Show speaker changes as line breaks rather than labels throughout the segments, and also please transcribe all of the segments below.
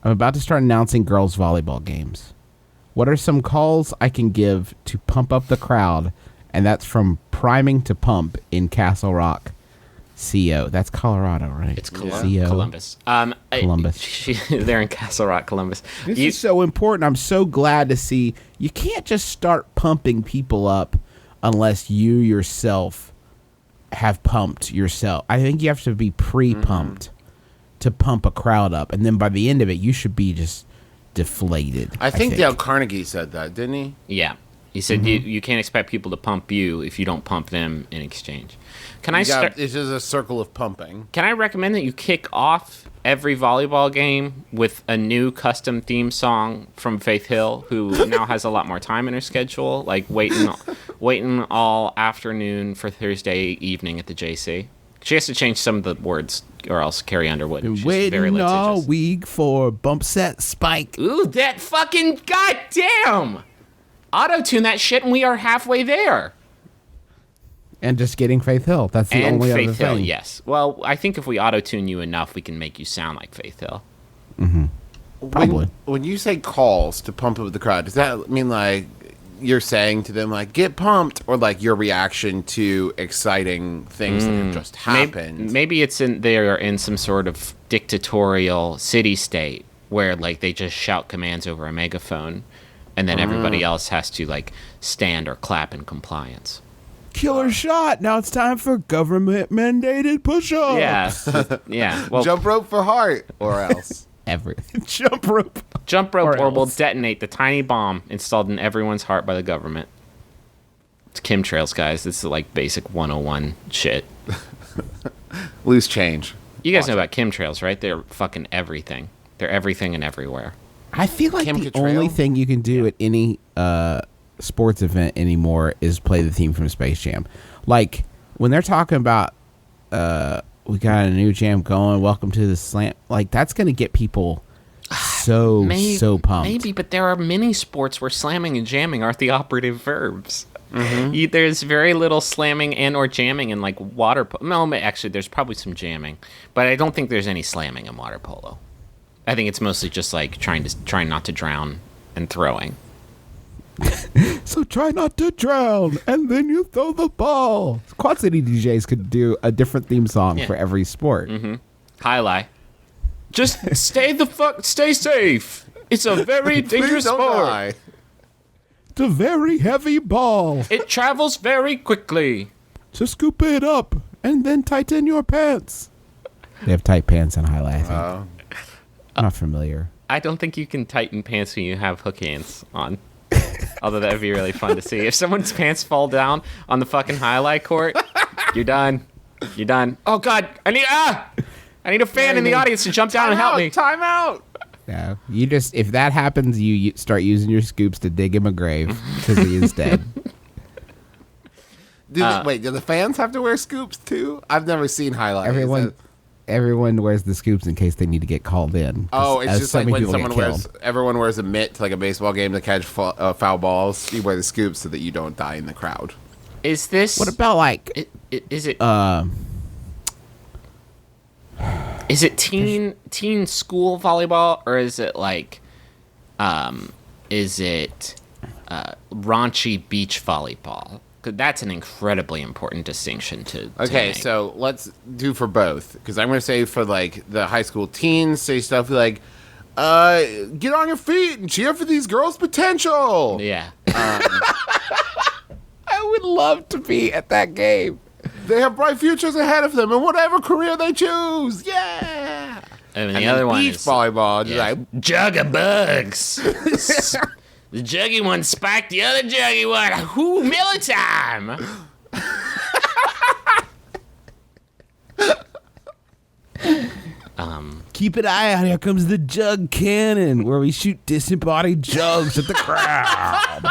I'm about to start announcing girls' volleyball games. What are some calls I can give to pump up the crowd? And that's from priming to pump in Castle Rock, CO. That's Colorado, right?
It's Columbus.
Columbus.
They're in Castle Rock, Columbus.
This is so important. I'm so glad to see. You can't just start pumping people up unless you yourself have pumped yourself. I think you have to be pre-pumped to pump a crowd up. And then by the end of it, you should be just deflated.
I think Dale Carnegie said that, didn't he?
Yeah. He said you can't expect people to pump you if you don't pump them in exchange.
This is a circle of pumping.
Can I recommend that you kick off every volleyball game with a new custom theme song from Faith Hill, who now has a lot more time in her schedule, like waiting all afternoon for Thursday evening at the JC. She has to change some of the words, or else Carrie Underwood.
Been waiting all week for bump set spike.
Ooh, that fucking goddamn! Auto-tune that shit and we are halfway there.
And just getting Faith Hill. That's the only other thing.
And Faith Hill, yes. Well, I think if we auto-tune you enough, we can make you sound like Faith Hill.
Mm-hmm. Probably.
When you say calls to pump up the crowd, does that mean like you're saying to them like get pumped, or like your reaction to exciting things that have just happened?
Maybe it's they're in some sort of dictatorial city state where like they just shout commands over a megaphone. And then everybody else has to, like, stand or clap in compliance.
Killer shot. Now it's time for government-mandated push-ups.
Yeah. Yeah. Well,
jump rope for heart, or else.
Jump rope.
Jump rope, or we'll detonate the tiny bomb installed in everyone's heart by the government. It's chemtrails, guys. This is, like, basic 101 shit.
Loose change.
You guys know about chemtrails, right? They're fucking everything. They're everything and everywhere.
I feel like the only thing you can do at any sports event anymore is play the theme from Space Jam. Like, when they're talking about, we got a new jam going, welcome to the slam, like, that's going to get people so pumped.
Maybe, but there are many sports where slamming and jamming aren't the operative verbs. Mm-hmm. There's very little slamming and or jamming in, like, water polo. No, actually, there's probably some jamming, but I don't think there's any slamming in water polo. I think it's mostly just like trying not to drown and throwing.
So try not to drown, and then you throw the ball. Quad City DJs could do a different theme song for every sport.
Mm-hmm. Highlight. Just stay safe. It's a very dangerous sport.
It's a very heavy ball.
It travels very quickly.
So scoop it up and then tighten your pants. They have tight pants in Highlight, I think. I'm not familiar.
I don't think you can tighten pants when you have hook hands on. Although that would be really fun to see. If someone's pants fall down on the fucking highlight court, you're done. You're done. Oh, God. I need a fan in the audience to jump down and help me.
Time out.
Yeah, if that happens, you start using your scoops to dig him a grave because he is dead.
Do the fans have to wear scoops too? I've never seen highlights.
Everyone wears the scoops in case they need to get called in.
Oh, it's just like when everyone wears a mitt to like a baseball game to catch foul balls. You wear the scoops so that you don't die in the crowd.
Is this?
What about like?
Is it teen school volleyball, or is it like, raunchy beach volleyball? Because that's an incredibly important distinction to make.
So let's do for both. Because I'm going to say for like the high school teens, say stuff like, get on your feet and cheer for these girls' potential.
Yeah.
I would love to be at that game.
They have bright futures ahead of them in whatever career they choose. Yeah.
And the other one
is volleyball. Yeah.
Like, jug of bugs. The juggy one spiked the other juggy one. Ooh, Miller time.
Keep an eye out. Here comes the Jug Cannon, where we shoot disembodied jugs at the crowd.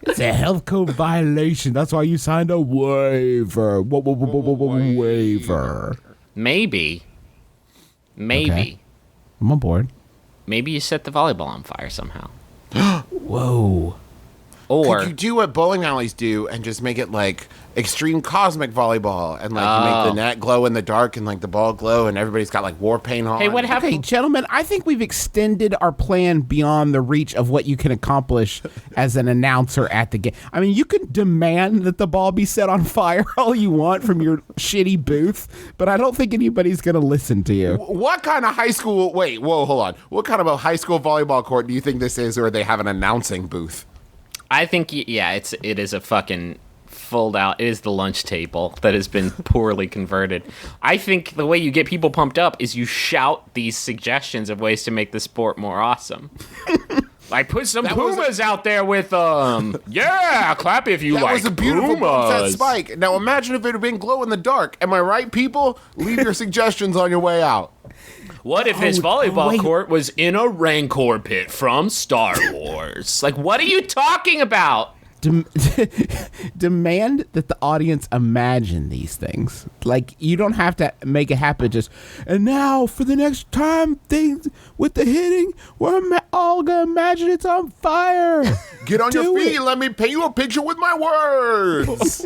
It's a health code violation. That's why you signed a waiver. Waiver.
Maybe.
Okay. I'm on board.
Maybe you set the volleyball on fire somehow.
Whoa.
Or
could you do what bowling alleys do and just make it like extreme cosmic volleyball and like you make the net glow in the dark and like the ball glow and everybody's got like war paint on?
Hey, what
Okay,
happened?
gentlemen, I think we've extended our plan beyond the reach of what you can accomplish as an announcer at the game. I mean, you can demand that the ball be set on fire all you want from your shitty booth, but I don't think anybody's going to listen to you.
What kind of high school? Wait, whoa, hold on. What kind of a high school volleyball court do you think this is, or they have an announcing booth?
I think, yeah, it is a fucking fold out. It is the lunch table that has been poorly converted. I think the way you get people pumped up is you shout these suggestions of ways to make the sport more awesome. Like, put some Pumas out there with, yeah, clap if you
That
like
was a beautiful bump set
Pumas.
spike. Now imagine if it had been glow in the dark. Am I right, people? Leave your suggestions on your way out.
What if his volleyball
wait.
court was in a Rancor pit from Star Wars? Like, what are you talking about?
Demand that the audience imagine these things. Like, you don't have to make it happen. Just, and now for the next time, things with the hitting, we're all gonna imagine it's on fire.
Get on your
Do
feet
it.
and let me paint you a picture with my words.